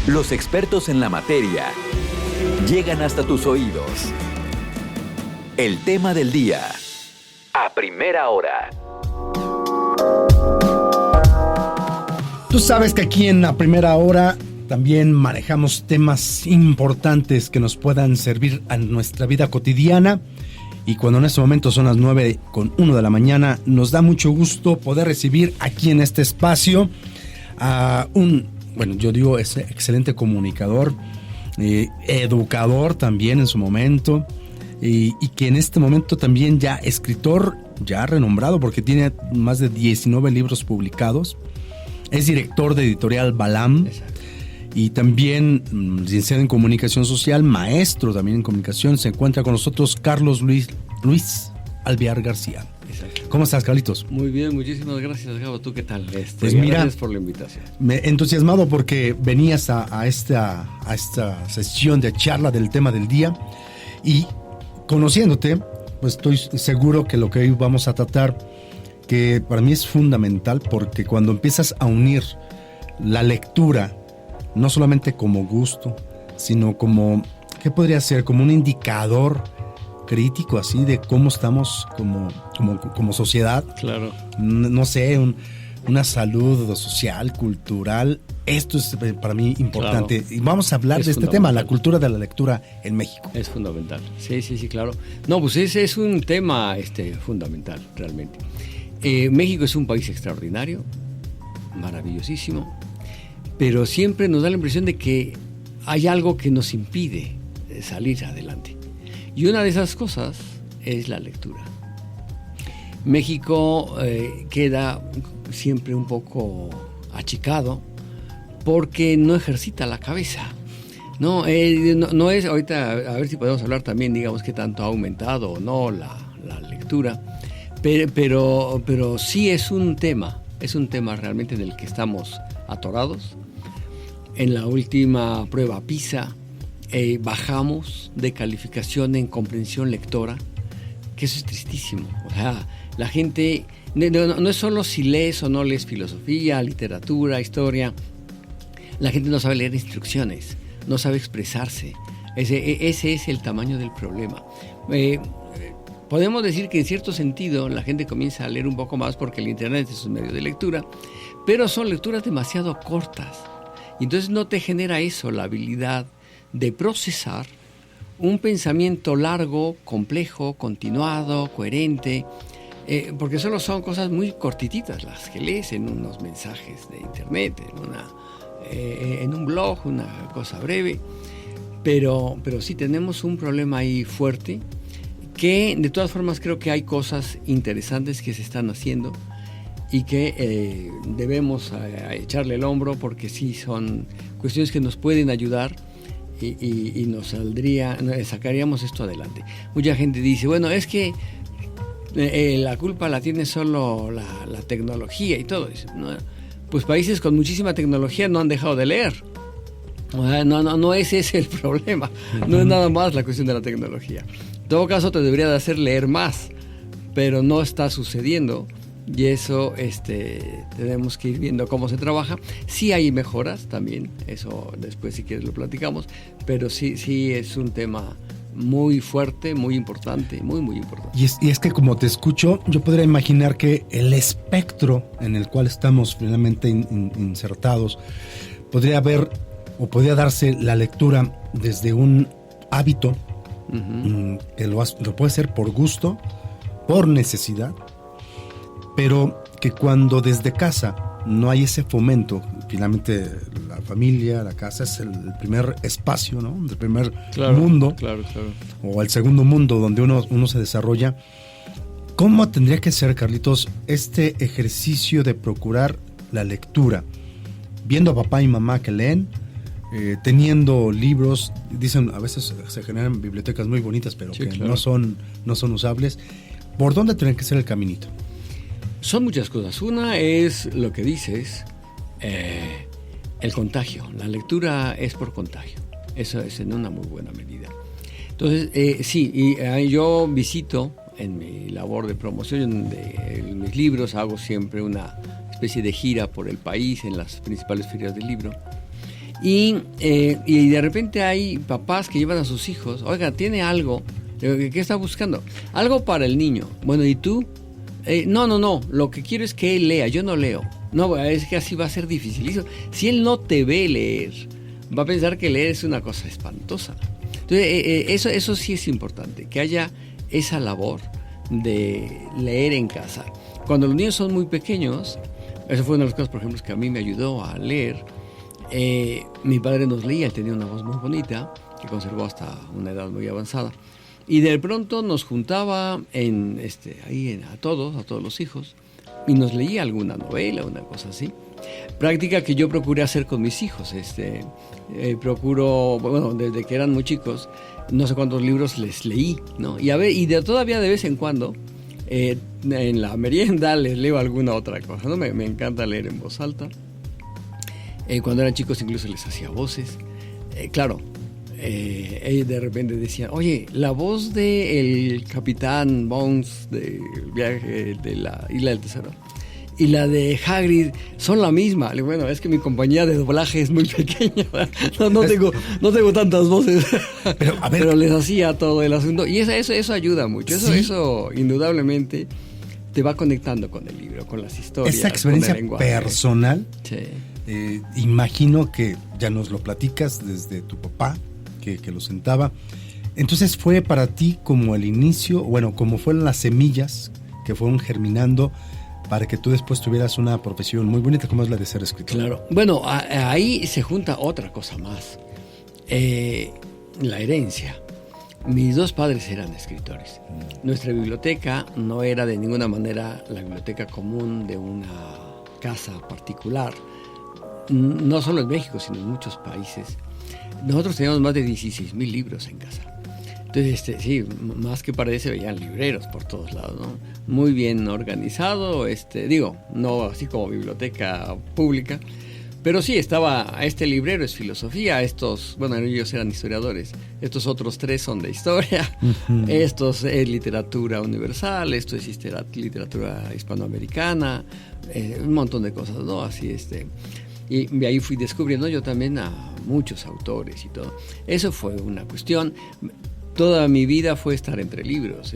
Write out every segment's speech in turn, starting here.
Los expertos en la materia llegan hasta tus oídos. El tema del día, a primera hora. Tú sabes que aquí en la primera hora también manejamos temas importantes que nos puedan servir a nuestra vida cotidiana. Y cuando en este momento son las 9:01 de la mañana, nos da mucho gusto poder recibir aquí en este espacio a yo digo, es excelente comunicador, educador también en su momento, y que en este momento también ya escritor, ya renombrado porque tiene más de 19 libros publicados. Es director de Editorial Balam. Exacto. Y también licenciado en Comunicación Social, maestro también en Comunicación. Se encuentra con nosotros Carlos Luis Alvear García. Exacto. ¿Cómo estás, Carlitos? Muy bien, muchísimas gracias, Gabo. ¿Tú qué tal? Pues mira, gracias por la invitación. Me entusiasmado porque venías a esta sesión de charla del tema del día, y conociéndote, pues estoy seguro que lo que hoy vamos a tratar, que para mí es fundamental, porque cuando empiezas a unir la lectura, no solamente como gusto, sino como, ¿qué podría ser? Como un indicador crítico así de cómo estamos como sociedad. Claro. No sé, una salud social, cultural. Esto es para mí importante. Claro. Y vamos a hablar de este tema, la cultura de la lectura en México. Es fundamental. Sí, claro. No, pues ese es un tema fundamental, realmente. México es un país extraordinario, maravillosísimo, pero siempre nos da la impresión de que hay algo que nos impide salir adelante. Y una de esas cosas es la lectura. México queda siempre un poco achicado porque no ejercita la cabeza. No es, ahorita a ver si podemos hablar también, digamos, qué tanto ha aumentado o no la lectura, pero sí es un tema realmente en el que estamos atorados. En la última prueba PISA bajamos de calificación en comprensión lectora, que eso es tristísimo. O sea, la gente no es solo si lees o no lees filosofía, literatura, historia. La gente no sabe leer instrucciones, no sabe expresarse. Ese es el tamaño del problema. Podemos decir que en cierto sentido la gente comienza a leer un poco más porque el internet es un medio de lectura, pero son lecturas demasiado cortas. Y entonces no te genera eso, la habilidad de procesar un pensamiento largo, complejo, continuado, coherente, porque solo son cosas muy cortititas las que lees en unos mensajes de internet, en un blog, una cosa breve, pero sí tenemos un problema ahí fuerte, que de todas formas creo que hay cosas interesantes que se están haciendo y que debemos echarle el hombro, porque sí son cuestiones que nos pueden ayudar y sacaríamos esto adelante. Mucha gente dice, bueno, es que la culpa la tiene solo la tecnología y todo eso, ¿no? Pues países con muchísima tecnología no han dejado de leer. No ese es el problema, no es nada más la cuestión de la tecnología. En todo caso te debería de hacer leer más, pero no está sucediendo, y eso tenemos que ir viendo cómo se trabaja. Sí hay mejoras también, eso después si quieres lo platicamos, pero sí es un tema muy fuerte, muy importante, muy importante. Y es que como te escucho, yo podría imaginar que el espectro en el cual estamos finalmente insertados podría haber o podría darse la lectura desde un hábito, que lo puede ser por gusto, por necesidad, pero que cuando desde casa no hay ese fomento, finalmente la familia, la casa es el primer espacio, ¿no? El primer mundo, claro. O el segundo mundo donde uno se desarrolla. ¿Cómo tendría que ser, Carlitos, este ejercicio de procurar la lectura? Viendo a papá y mamá que leen, teniendo libros, dicen, a veces se generan bibliotecas muy bonitas, pero sí, que claro, no son usables. ¿Por dónde tendría que ser el caminito? Son muchas cosas. Una es lo que dices, el contagio. La lectura es por contagio. Eso es en una muy buena medida. Entonces, yo visito en mi labor de promoción de mis libros, hago siempre una especie de gira por el país en las principales ferias del libro. Y de repente hay papás que llevan a sus hijos, oiga, tiene algo, ¿qué está buscando? Algo para el niño. Bueno, ¿y tú? No, lo que quiero es que él lea, yo no leo. No, es que así va a ser difícil. Si él no te ve leer, va a pensar que leer es una cosa espantosa. Entonces, eso sí es importante, que haya esa labor de leer en casa. Cuando los niños son muy pequeños, eso fue una de las cosas, por ejemplo, que a mí me ayudó a leer. Mi padre nos leía, él tenía una voz muy bonita, que conservó hasta una edad muy avanzada. Y de pronto nos juntaba a todos los hijos, y nos leía alguna novela, una cosa así. Práctica que yo procuré hacer con mis hijos. Desde que eran muy chicos, no sé cuántos libros les leí, ¿no? Todavía de vez en cuando, en la merienda les leo alguna otra cosa, ¿no? Me encanta leer en voz alta. Cuando eran chicos incluso les hacía voces. Ellos de repente decían, oye, la voz del Capitán Bones del viaje de la Isla del Tesoro y la de Hagrid son la misma. Le digo, bueno, es que mi compañía de doblaje es muy pequeña, no tengo tantas voces, pero les hacía todo el asunto, y eso ayuda mucho. Sí. Eso indudablemente te va conectando con el libro, con las historias, esa experiencia con el lenguaje personal. Sí. Imagino que ya nos lo platicas desde tu papá, que lo sentaba. Entonces fue para ti como el inicio, como fueron las semillas que fueron germinando para que tú después tuvieras una profesión muy bonita como es la de ser escritor. Claro. Bueno, ahí se junta otra cosa más. La herencia. Mis dos padres eran escritores. Nuestra biblioteca no era de ninguna manera la biblioteca común de una casa particular. No solo en México, sino en muchos países. Nosotros teníamos más de 16,000 libros en casa. Entonces, sí, más que parece, veían libreros por todos lados, ¿no? Muy bien organizado, no así como biblioteca pública, pero sí estaba, librero es filosofía, ellos eran historiadores, estos otros 3 son de historia, estos es literatura universal, esto es literatura hispanoamericana, un montón de cosas, ¿no? Así, y ahí fui descubriendo yo también a muchos autores y todo. Eso fue una cuestión. Toda mi vida fue estar entre libros.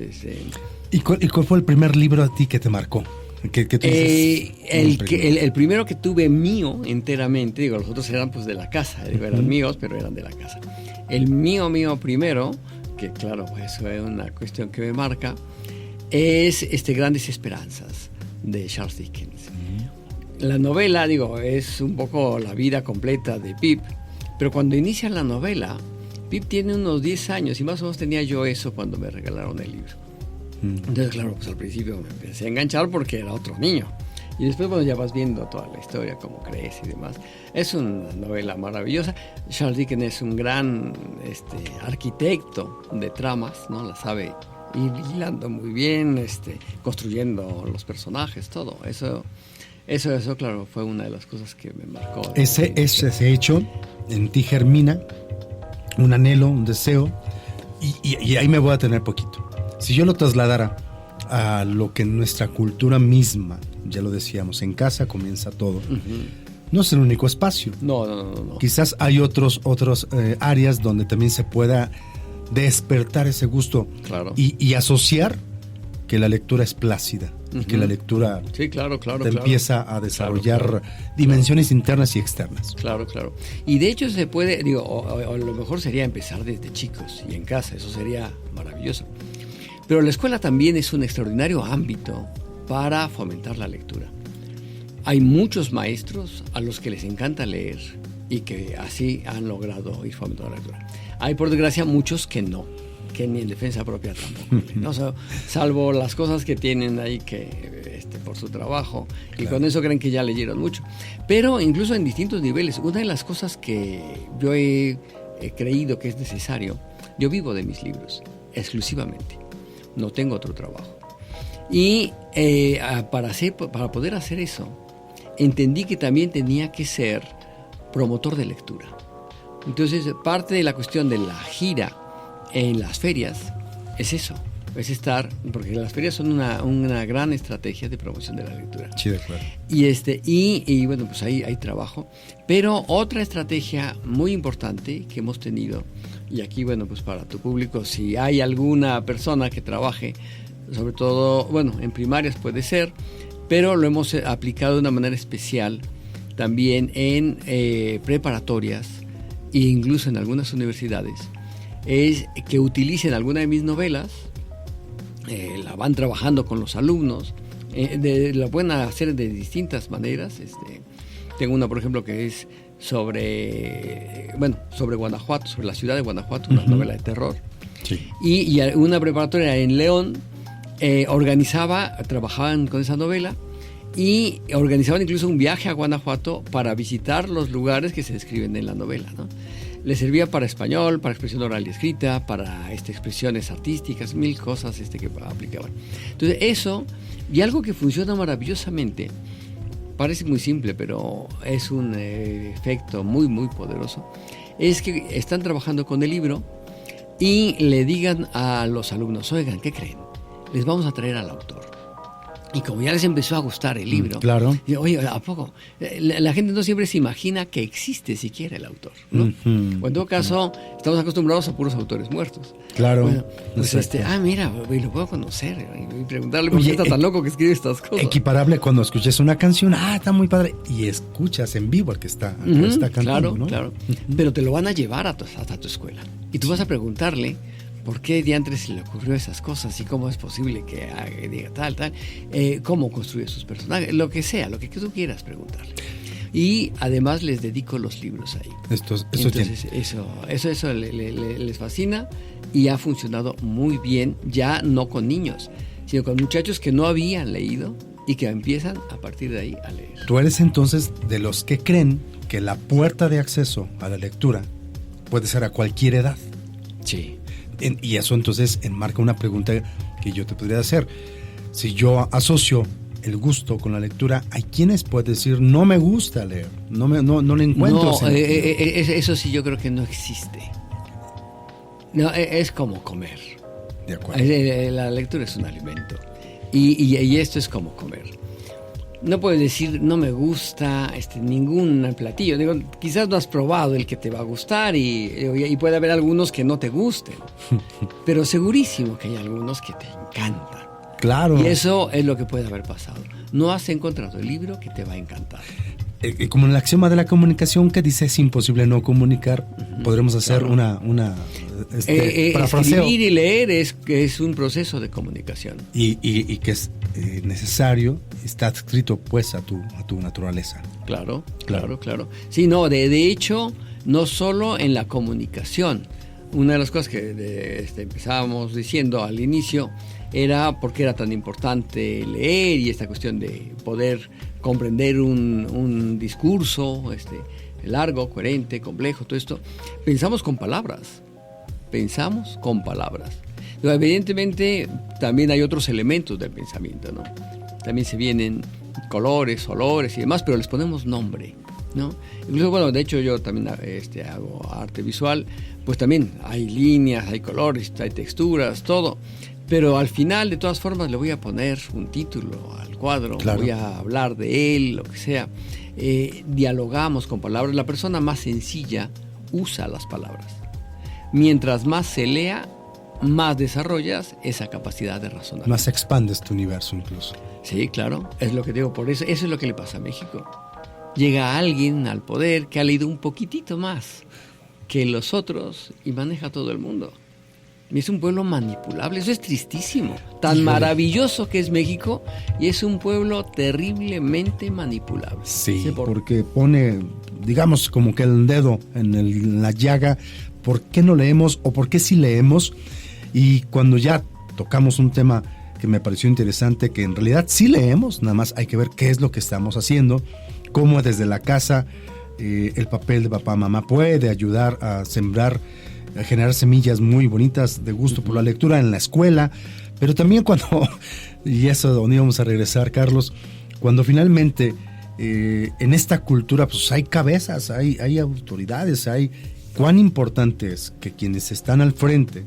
¿Y cuál fue el primer libro a ti que te marcó? El primero que tuve mío enteramente, los otros eran pues de la casa, eran míos, pero eran de la casa. El mío primero, que claro, pues fue una cuestión que me marca, es Grandes Esperanzas, de Charles Dickens. La novela, es un poco la vida completa de Pip, pero cuando inicia la novela, Pip tiene unos 10 años y más o menos tenía yo eso cuando me regalaron el libro. Entonces, claro, pues al principio me empecé a enganchar porque era otro niño. Y después, ya vas viendo toda la historia, cómo crece y demás. Es una novela maravillosa. Charles Dickens es un gran arquitecto de tramas, ¿no? La sabe ir hilando muy bien, construyendo los personajes, todo. Eso, claro, fue una de las cosas que me marcó. Ese hecho en ti germina un anhelo, un deseo, y ahí me voy a tener poquito. Si yo lo trasladara a lo que nuestra cultura misma, ya lo decíamos, en casa comienza todo. No es el único espacio. No. Quizás hay otros áreas donde también se pueda despertar ese gusto. Claro. Y asociar que la lectura es plácida, que la lectura empieza a desarrollar dimensiones internas y externas. Claro. Y de hecho se puede, a lo mejor sería empezar desde chicos y en casa, eso sería maravilloso. Pero la escuela también es un extraordinario ámbito para fomentar la lectura. Hay muchos maestros a los que les encanta leer y que así han logrado ir fomentando la lectura. Hay, por desgracia, muchos que no, que ni en defensa propia tampoco, ¿no? O sea, salvo las cosas que tienen ahí que por su trabajo, y con eso creen que ya leyeron mucho. Pero incluso en distintos niveles, una de las cosas que yo he creído que es necesario, yo vivo de mis libros, exclusivamente. No tengo otro trabajo. Y para poder hacer eso, entendí que también tenía que ser promotor de lectura. Entonces, parte de la cuestión de la gira en las ferias es eso, es estar, porque las ferias son una gran estrategia de promoción de la lectura. Sí, de acuerdo. Y bueno, pues ahí hay trabajo. Pero otra estrategia muy importante que hemos tenido, y aquí, bueno, pues para tu público, si hay alguna persona que trabaje, sobre todo, bueno, en primarias puede ser, pero lo hemos aplicado de una manera especial también en preparatorias e incluso en algunas universidades, es que utilicen alguna de mis novelas, la van trabajando con los alumnos, la pueden hacer de distintas maneras. Tengo una, por ejemplo, que es sobre Guanajuato, sobre la ciudad de Guanajuato, una novela de terror. Sí. Y una preparatoria en León trabajaban con esa novela y organizaban incluso un viaje a Guanajuato para visitar los lugares que se describen en la novela, ¿no? Le servía para español, para expresión oral y escrita, para expresiones artísticas, 1000 cosas que aplicaban. Entonces eso, y algo que funciona maravillosamente, parece muy simple, pero es un efecto muy, muy poderoso, es que están trabajando con el libro y le digan a los alumnos, oigan, ¿qué creen? Les vamos a traer al autor. Y como ya les empezó a gustar el libro, claro. Oye, ¿a poco? La gente no siempre se imagina que existe siquiera el autor, ¿no? O en todo caso, estamos acostumbrados a puros autores muertos. Claro. Bueno, pues mira, lo puedo conocer y preguntarle por qué está tan loco que escribe estas cosas. Equiparable cuando escuches una canción, está muy padre, y escuchas en vivo al que está cantando, claro, ¿no? Claro. Pero te lo van a llevar hasta tu escuela. Y tú vas a preguntarle ¿por qué diantres se le ocurrió esas cosas? ¿Y cómo es posible que diga tal? ¿Cómo construye sus personajes? Lo que sea, lo que tú quieras preguntarle. Y además les dedico los libros ahí. Entonces, eso les fascina y ha funcionado muy bien, ya no con niños, sino con muchachos que no habían leído y que empiezan a partir de ahí a leer. Tú eres entonces de los que creen que la puerta de acceso a la lectura puede ser a cualquier edad. Sí. Y eso entonces enmarca una pregunta que yo te podría hacer. Si yo asocio el gusto con la lectura, hay quienes pueden decir, no me gusta leer, no le encuentro sentido. Eso sí yo creo que no existe. No, es como comer. De acuerdo. La lectura es un alimento. Y esto es como comer. No puedes decir, no me gusta ningún platillo. Digo, quizás no has probado el que te va a gustar y puede haber algunos que no te gusten. Pero segurísimo que hay algunos que te encantan. Claro. Y eso es lo que puede haber pasado. No has encontrado el libro que te va a encantar. Como en el axioma de la comunicación que dice es imposible no comunicar, podremos hacer claro. una parafraseo. Escribir y leer es un proceso de comunicación. Y que es necesario, está adscrito pues a tu naturaleza. Claro. Sí, no, de hecho, no solo en la comunicación. Una de las cosas que empezábamos diciendo al inicio era por qué era tan importante leer y esta cuestión de poder comprender un discurso largo, coherente, complejo, todo esto. Pensamos con palabras. Pero evidentemente también hay otros elementos del pensamiento, ¿no? También se vienen colores, olores y demás, pero les ponemos nombre, ¿no? Incluso, bueno, de hecho yo también hago arte visual, pues también hay líneas, hay colores, hay texturas, todo. Pero al final, de todas formas, le voy a poner un título al cuadro, claro. Voy a hablar de él, lo que sea. Dialogamos con palabras. La persona más sencilla usa las palabras. Mientras más se lea, más desarrollas esa capacidad de razonar. Más expandes tu universo incluso. Sí, claro, es lo que digo. Por eso es lo que le pasa a México. Llega alguien al poder que ha leído un poquitito más que los otros y maneja todo el mundo. Es un pueblo manipulable, eso es tristísimo. Tan maravilloso que es México y es un pueblo terriblemente manipulable. Sí, porque pone, digamos, como que el dedo en la llaga. ¿Por qué no leemos o por qué sí leemos? Y cuando ya tocamos un tema que me pareció interesante, que en realidad sí leemos, nada más hay que ver qué es lo que estamos haciendo, cómo desde la casa el papel de papá, mamá puede ayudar a sembrar, a generar semillas muy bonitas de gusto por la lectura en la escuela, pero también cuando, y eso donde íbamos a regresar, Carlos, cuando finalmente en esta cultura pues hay cabezas, hay autoridades, cuán importante es que quienes están al frente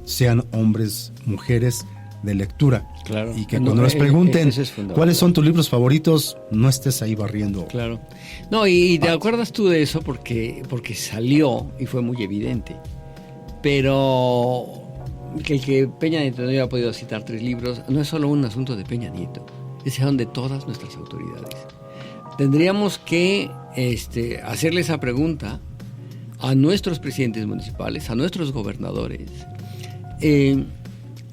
sean hombres, mujeres de lectura. Claro. Y que cuando nos pregunten es cuáles son tus libros favoritos, no estés ahí barriendo. Claro. No, y te acuerdas tú de eso porque salió y fue muy evidente. Pero que Peña Nieto no haya podido citar 3 libros no es solo un asunto de Peña Nieto, es de todas nuestras autoridades. Tendríamos que hacerle esa pregunta a nuestros presidentes municipales, a nuestros gobernadores.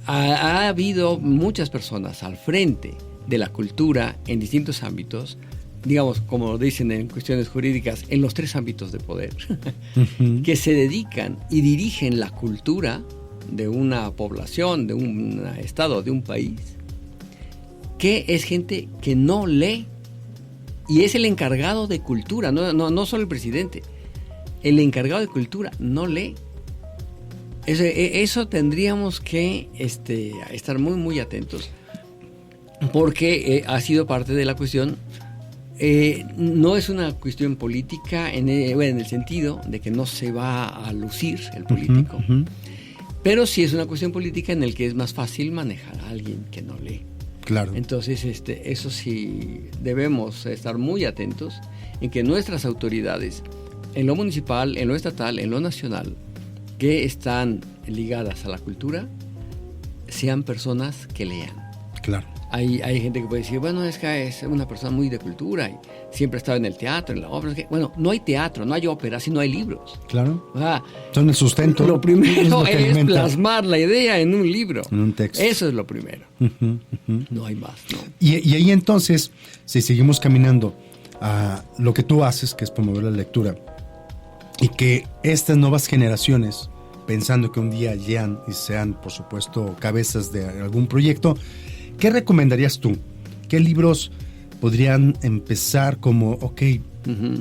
Ha habido muchas personas al frente de la cultura en distintos ámbitos, digamos, como dicen en cuestiones jurídicas, en los 3 ámbitos de poder, que se dedican y dirigen la cultura de una población, de un estado, de un país, que es gente que no lee y es el encargado de cultura, no solo el presidente, el encargado de cultura no lee. Eso tendríamos que estar muy, muy atentos, porque ha sido parte de la cuestión. No es una cuestión política en el sentido de que no se va a lucir el político, pero sí es una cuestión política en el que es más fácil manejar a alguien que no lee. Claro. Entonces, eso sí debemos estar muy atentos en que nuestras autoridades, en lo municipal, en lo estatal, en lo nacional, que están ligadas a la cultura, sean personas que lean. Claro. Hay gente que puede decir, bueno, es que es una persona muy de cultura y siempre ha estado en el teatro, en la ópera. Bueno, no hay teatro, no hay ópera, sino hay libros. Claro. Son el sustento. Lo primero es plasmar la idea en un libro. En un texto. Eso es lo primero. No hay más, ¿no? Y ahí entonces, si seguimos caminando a lo que tú haces, que es promover la lectura, y que estas nuevas generaciones, pensando que un día llegan y sean, por supuesto, cabezas de algún proyecto, ¿qué recomendarías tú? ¿Qué libros podrían empezar como,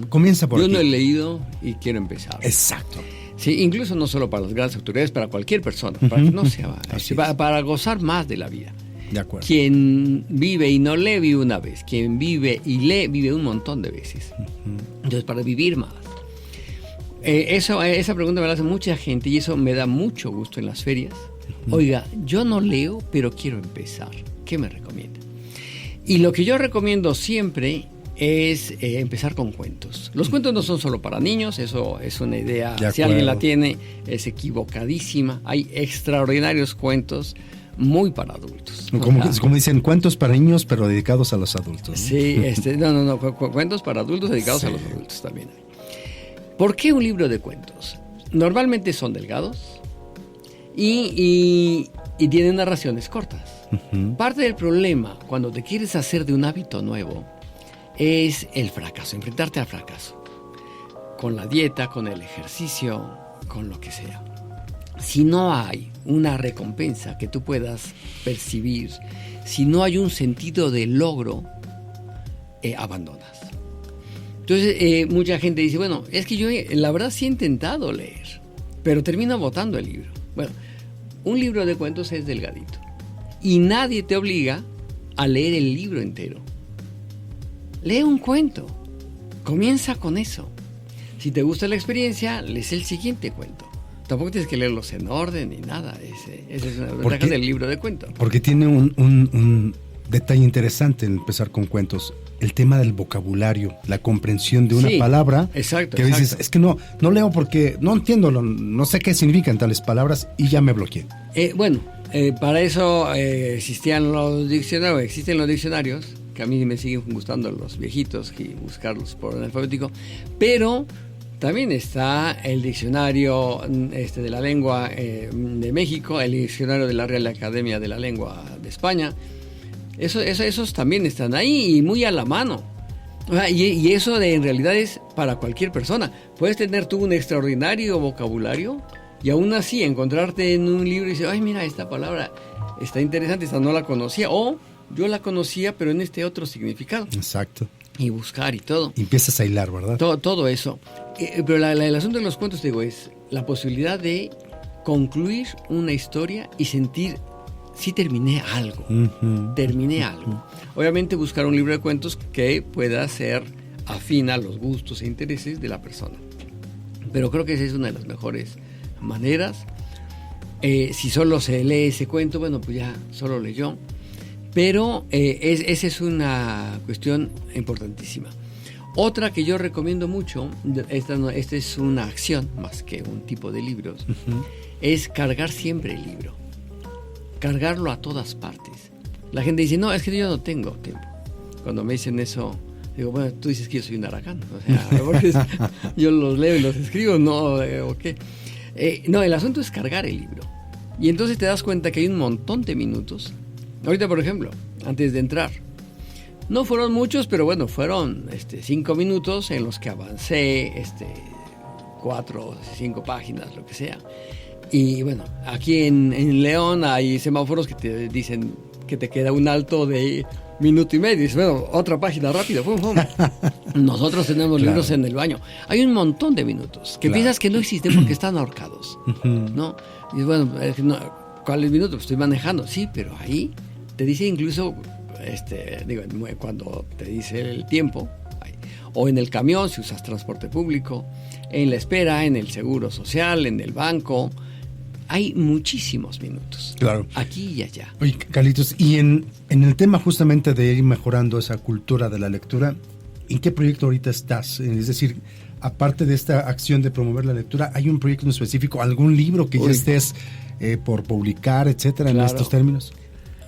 comienza por aquí? Yo no he leído y quiero empezar. Exacto. Sí, incluso no solo para las grandes autoridades, para cualquier persona, para que no sea, para gozar más de la vida. De acuerdo. Quien vive y no lee, vive una vez. Quien vive y lee, vive un montón de veces. Entonces, para vivir más. Esa pregunta me la hace mucha gente y eso me da mucho gusto en las ferias. Oiga, yo no leo, pero quiero empezar. ¿Qué me recomienda? Y lo que yo recomiendo siempre es empezar con cuentos. Los cuentos no son solo para niños, eso es una idea, si alguien la tiene, es equivocadísima. Hay extraordinarios cuentos muy para adultos. Como dicen, cuentos para niños, pero dedicados a los adultos, ¿no? Sí, cuentos para adultos dedicados a los adultos también. ¿Por qué un libro de cuentos? Normalmente son delgados y tienen narraciones cortas. Parte del problema cuando te quieres hacer de un hábito nuevo es el fracaso, enfrentarte al fracaso. Con la dieta, con el ejercicio, con lo que sea. Si no hay una recompensa que tú puedas percibir, si no hay un sentido de logro, abandonas. Entonces, mucha gente dice, bueno, es que yo la verdad sí he intentado leer, pero termino botando el libro. Bueno, un libro de cuentos es delgadito y nadie te obliga a leer el libro entero. Lee un cuento, comienza con eso. Si te gusta la experiencia, lees el siguiente cuento. Tampoco tienes que leerlos en orden ni nada. Esa es una ventaja del libro de cuentos. Porque tiene un detalle interesante en empezar con cuentos. El tema del vocabulario, la comprensión de una palabra. Exacto. Que a veces es que no leo porque no entiendo, no sé qué significan tales palabras y ya me bloqueé. Para eso existen los diccionarios, que a mí me siguen gustando los viejitos y buscarlos por orden alfabético, pero también está el diccionario de la lengua de México, el diccionario de la Real Academia de la Lengua de España. Esos también están ahí y muy a la mano. Y eso en realidad es para cualquier persona. Puedes tener tú un extraordinario vocabulario y aún así encontrarte en un libro y decir, ay, mira, esta palabra está interesante, esta no la conocía, o yo la conocía, pero en este otro significado. Exacto. Y buscar y todo. Y empiezas a hilar, ¿verdad? Todo eso. Pero el asunto de los cuentos, te digo, es la posibilidad de concluir una historia y sentir, sí terminé algo. Terminé algo. Obviamente buscar un libro de cuentos que pueda ser afín a los gustos e intereses de la persona. Pero creo que esa es una de las mejores maneras. Si solo se lee ese cuento, bueno, pues ya solo leyó. Pero esa es una cuestión importantísima. Otra que yo recomiendo mucho, esta es una acción más que un tipo de libros, es cargar siempre el libro. Cargarlo a todas partes. La gente dice, no, es que yo no tengo tiempo. Cuando me dicen eso, digo, bueno, tú dices que yo soy un aragán. O sea, porque yo los leo y los escribo, no, ¿o qué? No, el asunto es cargar el libro. Y entonces te das cuenta que hay un montón de minutos. Ahorita, por ejemplo, antes de entrar, no fueron muchos, pero bueno, fueron 5 minutos en los que avancé 4 o 5 páginas, lo que sea. Y bueno, aquí en León hay semáforos que te dicen que te queda un alto de 1.5 minutos. Y dices, bueno, otra página rápido. ¡Pum, pum! Nosotros tenemos libros en el baño. Hay un montón de minutos que piensas que no existen porque están ahorcados, ¿no? Y bueno, ¿cuál es el minuto? Pues estoy manejando. Sí, pero ahí te dice incluso, cuando te dice el tiempo, o en el camión, si usas transporte público, en la espera, en el seguro social, en el banco. Hay muchísimos minutos. Claro. Aquí y allá. Oye, Carlitos, y en el tema justamente de ir mejorando esa cultura de la lectura, ¿en qué proyecto ahorita estás? Es decir, aparte de esta acción de promover la lectura, ¿hay un proyecto en específico, algún libro que ya estés por publicar, etcétera, en estos términos?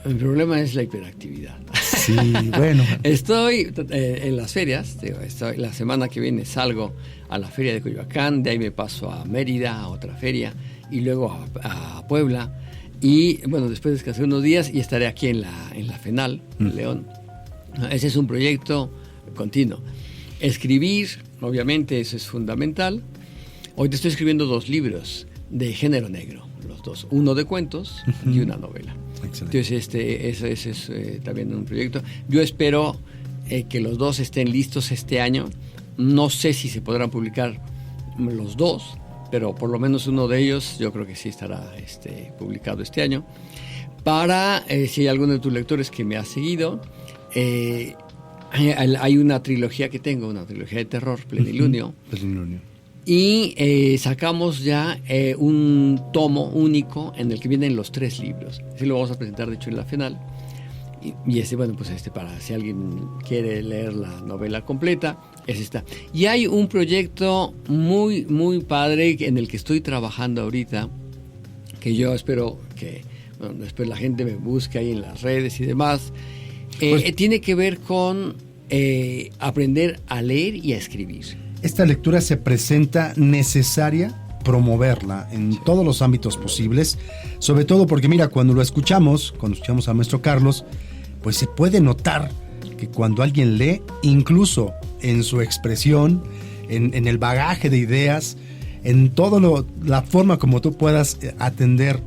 El problema es la hiperactividad. Sí, bueno. Estoy en las ferias, la semana que viene salgo a la feria de Coyoacán, de ahí me paso a Mérida, a otra feria, y luego a Puebla, y bueno, después descansé unos días y estaré aquí en la FENAL, en León. Ese es un proyecto continuo. Escribir, obviamente, eso es fundamental. Hoy te estoy escribiendo 2 libros de género negro, los 2, uno de cuentos y una novela. Excelente. Entonces, ese es también un proyecto. Yo espero que los 2 estén listos este año. No sé si se podrán publicar los 2, pero por lo menos uno de ellos yo creo que sí estará publicado este año. Para, si hay alguno de tus lectores que me ha seguido, hay una trilogía que tengo, una trilogía de terror, Plenilunio. Y sacamos ya un tomo único en el que vienen los 3 libros. Así lo vamos a presentar, de hecho, en la FENAL. Y para si alguien quiere leer la novela completa, es esta. Y hay un proyecto muy, muy padre en el que estoy trabajando ahorita, que yo espero que después la gente me busque ahí en las redes y demás. Tiene que ver con aprender a leer y a escribir. Esta lectura se presenta necesaria promoverla en todos los ámbitos posibles, sobre todo porque mira, cuando escuchamos al maestro Carlos, pues se puede notar que cuando alguien lee, incluso en su expresión, en el bagaje de ideas, en la forma como tú puedas atender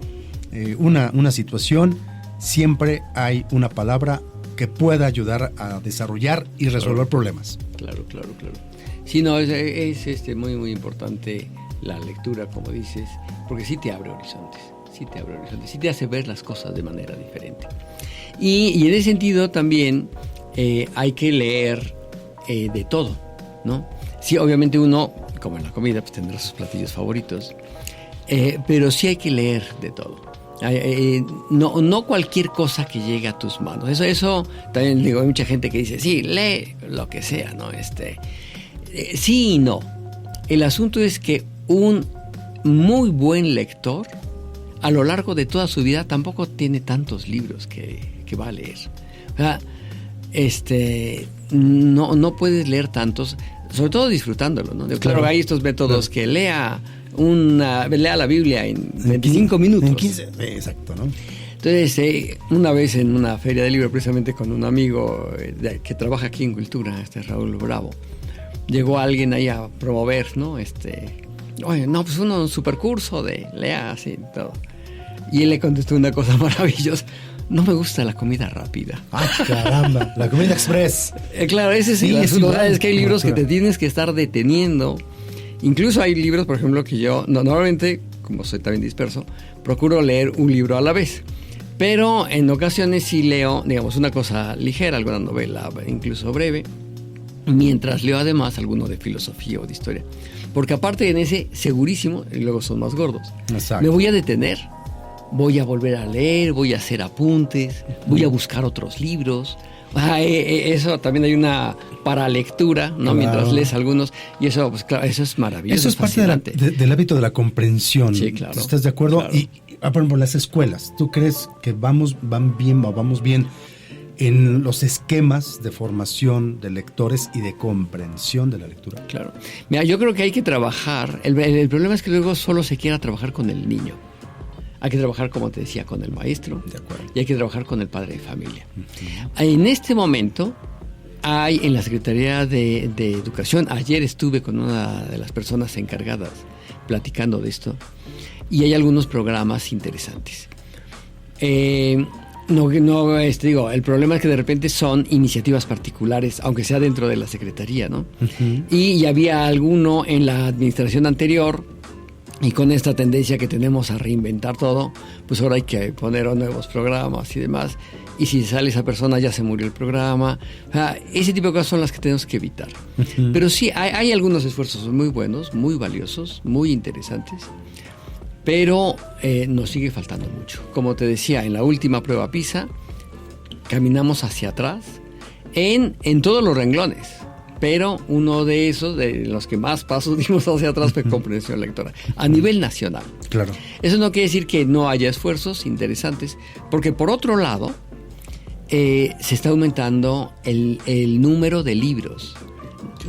una situación, siempre hay una palabra que pueda ayudar a desarrollar y resolver problemas. Claro. Sí, no, es muy, muy importante la lectura, como dices, porque sí te abre horizontes, sí te hace ver las cosas de manera diferente. Y en ese sentido también hay que leer de todo, ¿no? Sí, obviamente uno, como en la comida, pues tendrá sus platillos favoritos, pero sí hay que leer de todo. No cualquier cosa que llegue a tus manos. Eso también digo, hay mucha gente que dice, sí, lee lo que sea, ¿no? Sí y no. El asunto es que un muy buen lector, a lo largo de toda su vida, tampoco tiene tantos libros que va a leer. O sea, no puedes leer tantos, sobre todo disfrutándolo, ¿no? Claro, hay estos métodos que lea la Biblia en 25 minutos. En 15, exacto, ¿no? Entonces, una vez en una feria de libros, precisamente con un amigo que trabaja aquí en Cultura, Raúl Bravo, llegó alguien ahí a promover, ¿no? Oye, no, pues un supercurso de lea así y todo. Y él le contestó una cosa maravillosa: no me gusta la comida rápida. ¡Ah, caramba! La comida express. Claro, ese sí, es que hay libros que te tienes que estar deteniendo. Incluso hay libros, por ejemplo, que yo normalmente, como soy también disperso, procuro leer un libro a la vez. Pero en ocasiones sí leo, digamos, una cosa ligera, alguna novela, incluso breve, mientras leo además alguno de filosofía o de historia. Porque aparte en ese, segurísimo, y luego son más gordos, exacto, me voy a detener voy a volver a leer, voy a hacer apuntes, voy a buscar otros libros. Eso también hay una paralectura, ¿no? Claro. Mientras lees algunos, y eso, pues claro, eso es maravilloso. Eso es parte del hábito de la comprensión. Sí, claro. ¿Estás de acuerdo? Claro. Y por ejemplo, las escuelas, ¿tú crees que vamos bien en los esquemas de formación de lectores y de comprensión de la lectura? Claro. Mira, yo creo que hay que trabajar. El problema es que luego solo se quiera trabajar con el niño. Hay que trabajar, como te decía, con el maestro. De acuerdo. Y hay que trabajar con el padre de familia. Uh-huh. En este momento hay en la Secretaría de Educación, ayer estuve con una de las personas encargadas platicando de esto, y hay algunos programas interesantes. El problema es que de repente son iniciativas particulares, aunque sea dentro de la Secretaría, ¿no? Uh-huh. Y había alguno en la administración anterior. Y con esta tendencia que tenemos a reinventar todo, pues ahora hay que poner nuevos programas y demás. Y si sale esa persona, ya se murió el programa. O sea, ese tipo de cosas son las que tenemos que evitar. Uh-huh. Pero sí, hay algunos esfuerzos muy buenos, muy valiosos, muy interesantes. Pero nos sigue faltando mucho. Como te decía, en la última prueba PISA, caminamos hacia atrás en todos los renglones. Pero uno de esos, de los que más pasos dimos hacia atrás, fue comprensión lectora, a nivel nacional. Claro. Eso no quiere decir que no haya esfuerzos interesantes, porque por otro lado, se está aumentando el número de libros.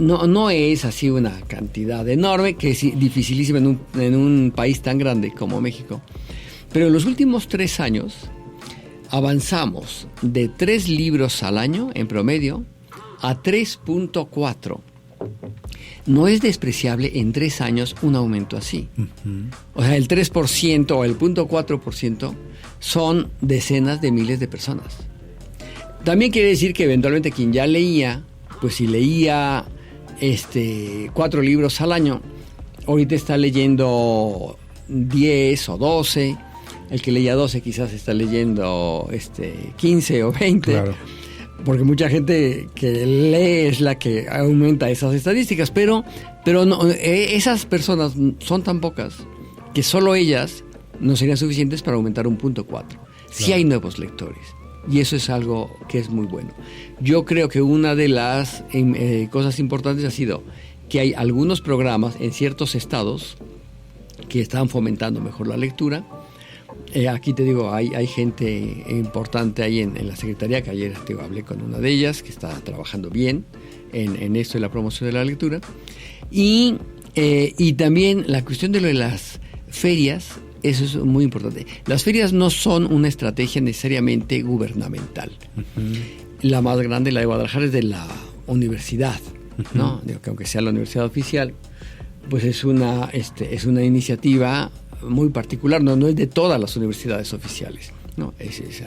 No es así una cantidad enorme, que es dificilísima en un país tan grande como México. Pero en los últimos 3 años, avanzamos de 3 libros al año, en promedio, a 3.4. No es despreciable en 3 años un aumento así. Uh-huh. O sea, el 3% o el 0.4% son decenas de miles de personas. También quiere decir que eventualmente quien ya leía, pues si leía 4 libros al año, ahorita está leyendo 10 o 12. El que leía 12 quizás está leyendo 15 o 20. Claro. Porque mucha gente que lee es la que aumenta esas estadísticas, pero no, esas personas son tan pocas que solo ellas no serían suficientes para aumentar un 0.4. Claro. Sí hay nuevos lectores, y eso es algo que es muy bueno. Yo creo que una de las cosas importantes ha sido que hay algunos programas en ciertos estados que están fomentando mejor la lectura. Aquí te digo, hay gente importante ahí en la Secretaría, que ayer hablé con una de ellas, que está trabajando bien en esto de la promoción de la lectura. Y también la cuestión de lo de las ferias, eso es muy importante. Las ferias no son una estrategia necesariamente gubernamental. Uh-huh. La más grande, la de Guadalajara, es de la universidad, uh-huh. ¿no? Digo, que aunque sea la universidad oficial, pues es una iniciativa muy particular, no es de todas las universidades oficiales, no es esa.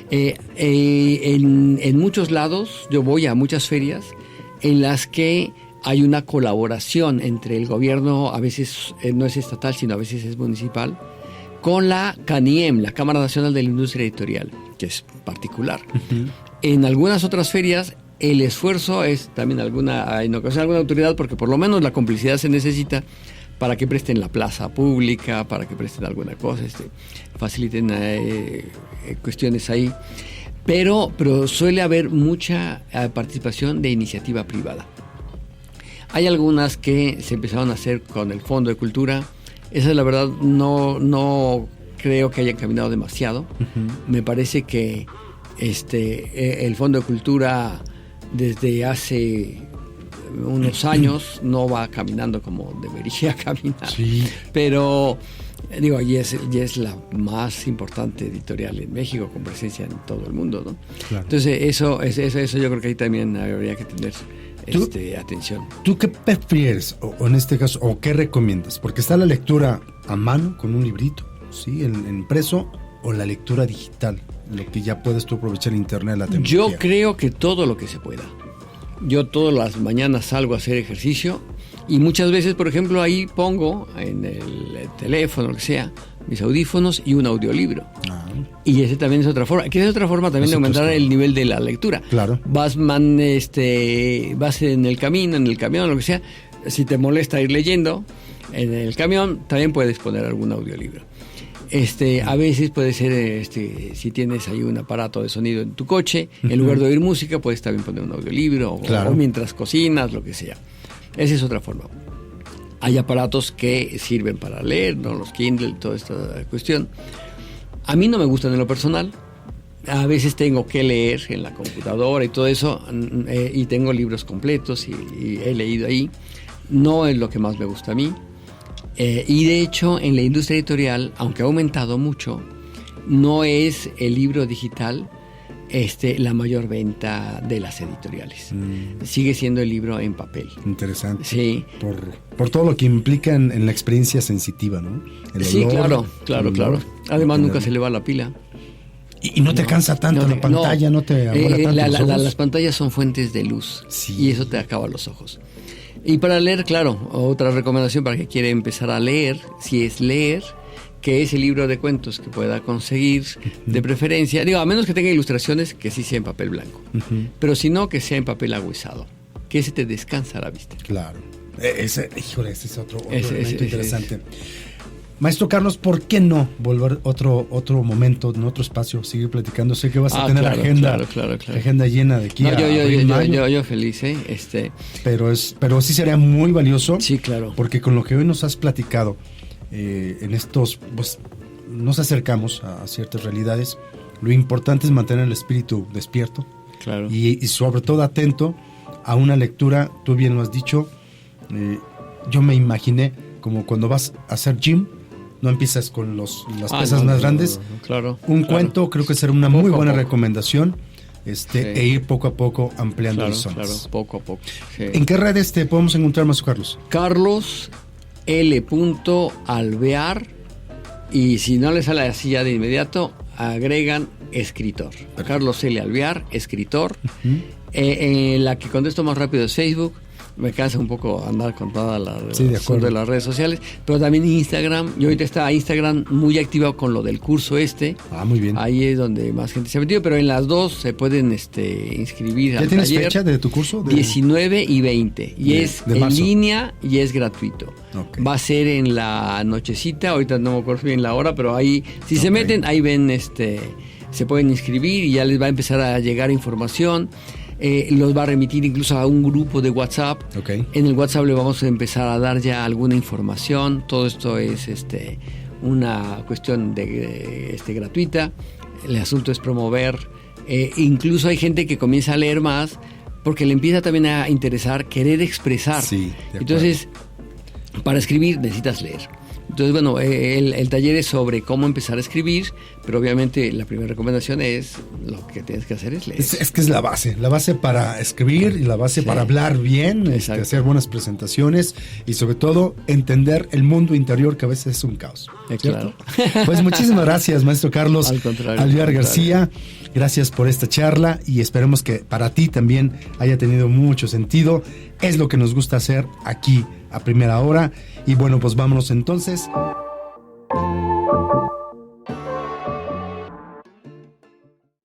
En muchos lados, yo voy a muchas ferias en las que hay una colaboración entre el gobierno, a veces no es estatal, sino a veces es municipal, con la CANIEM, la Cámara Nacional de la Industria Editorial, que es particular. Uh-huh. En algunas otras ferias el esfuerzo es también en ocasiones alguna autoridad, porque por lo menos la complicidad se necesita para que presten la plaza pública, para que presten alguna cosa, faciliten cuestiones ahí. Pero suele haber mucha participación de iniciativa privada. Hay algunas que se empezaron a hacer con el Fondo de Cultura. Esas, la verdad, no creo que hayan caminado demasiado. Uh-huh. Me parece que el Fondo de Cultura desde hace unos años no va caminando como debería caminar. Sí. Pero digo, y es la más importante editorial en México, con presencia en todo el mundo, ¿no? Claro. Entonces eso yo creo que ahí también habría que tener atención. ¿Tú qué prefieres, o en este caso, o qué recomiendas? Porque está la lectura a mano con un librito, ¿sí? En impreso, o la lectura digital, lo que ya puedes tú aprovechar el internet, la tecnología. Yo creo que todo lo que se pueda. Yo todas las mañanas salgo a hacer ejercicio y muchas veces, por ejemplo, ahí pongo en el teléfono, lo que sea, mis audífonos y un audiolibro. Ah. Y ese también es otra forma, que es otra forma también de aumentar el nivel de la lectura. Claro. Vas en el camino, en el camión, lo que sea, si te molesta ir leyendo, en el camión, también puedes poner algún audiolibro. A veces puede ser, si tienes ahí un aparato de sonido en tu coche, en lugar de oír música, puedes también poner un audiolibro, claro, o mientras cocinas, lo que sea. Esa es otra forma. Hay aparatos que sirven para leer, ¿no? Los Kindle, toda esta cuestión. A mí no me gustan en lo personal. A veces tengo que leer en la computadora y todo eso, y tengo libros completos y he leído ahí. No es lo que más me gusta a mí. Y de hecho, en la industria editorial, aunque ha aumentado mucho, no es el libro digital la mayor venta de las editoriales. Sigue siendo el libro en papel. Interesante. Sí. Por todo lo que implica en la experiencia sensitiva, ¿no? Sí, claro. Además, nunca se le va la pila. Y no te cansa tanto la pantalla, no te abora tanto los ojos. Las pantallas son fuentes de luz, sí, y eso te acaba los ojos. Y para leer, claro, otra recomendación para que quiere empezar a leer, si es leer, que es el libro de cuentos que pueda conseguir, de preferencia, a menos que tenga ilustraciones, que sí sea en papel blanco, pero si no, que sea en papel aguizado, que ese te descansa la vista. Claro, ese es otro elemento interesante. Maestro Carlos, ¿por qué no volver otro momento, en otro espacio, seguir platicando? Sé que vas a tener agenda llena de aquí yo feliz, Pero sí sería muy valioso. Sí, claro. Porque con lo que hoy nos has platicado, en estos, pues, nos acercamos a ciertas realidades. Lo importante es mantener el espíritu despierto. Claro. Y sobre todo atento a una lectura, tú bien lo has dicho, yo me imaginé como cuando vas a hacer gym. No empiezas con las pesas más grandes. Claro. Cuento creo que será una muy buena recomendación. E ir poco a poco ampliando horizontes. Claro, poco a poco. Sí. ¿En qué redes te podemos encontrar, maestro Carlos? Carlos L. Alvear, y si no le sale así ya de inmediato, agregan escritor. Perfecto. Carlos L. Alvear, escritor. La que contesto más rápido es Facebook. Me cansa un poco andar con toda la de las redes sociales, pero también Instagram. Yo ahorita está Instagram muy activa con lo del curso muy bien. Ahí es donde más gente se ha metido, pero en las dos se pueden inscribir. ¿Ya tienes fecha de tu curso? 19 y 20. Y es en línea y es gratuito. Okay. Va a ser en la nochecita, ahorita no me acuerdo bien la hora, pero ahí, si se meten, ahí ven, se pueden inscribir y ya les va a empezar a llegar información. Los va a remitir incluso a un grupo de WhatsApp. Okay. En el WhatsApp le vamos a empezar a dar ya alguna información. Todo esto es una cuestión de gratuita. El asunto es promover. Incluso hay gente que comienza a leer más porque le empieza también a interesar querer expresar. Sí, entonces, para escribir necesitas leer. Entonces, bueno, el taller es sobre cómo empezar a escribir, pero obviamente la primera recomendación es lo que tienes que hacer es leer. Es que es la base para escribir y la base para hablar bien, hacer buenas presentaciones y sobre todo entender el mundo interior que a veces es un caos. Claro. Pues muchísimas gracias, maestro Carlos Alvear García. Gracias por esta charla y esperemos que para ti también haya tenido mucho sentido. Es lo que nos gusta hacer aquí a primera hora. Y bueno, pues vámonos entonces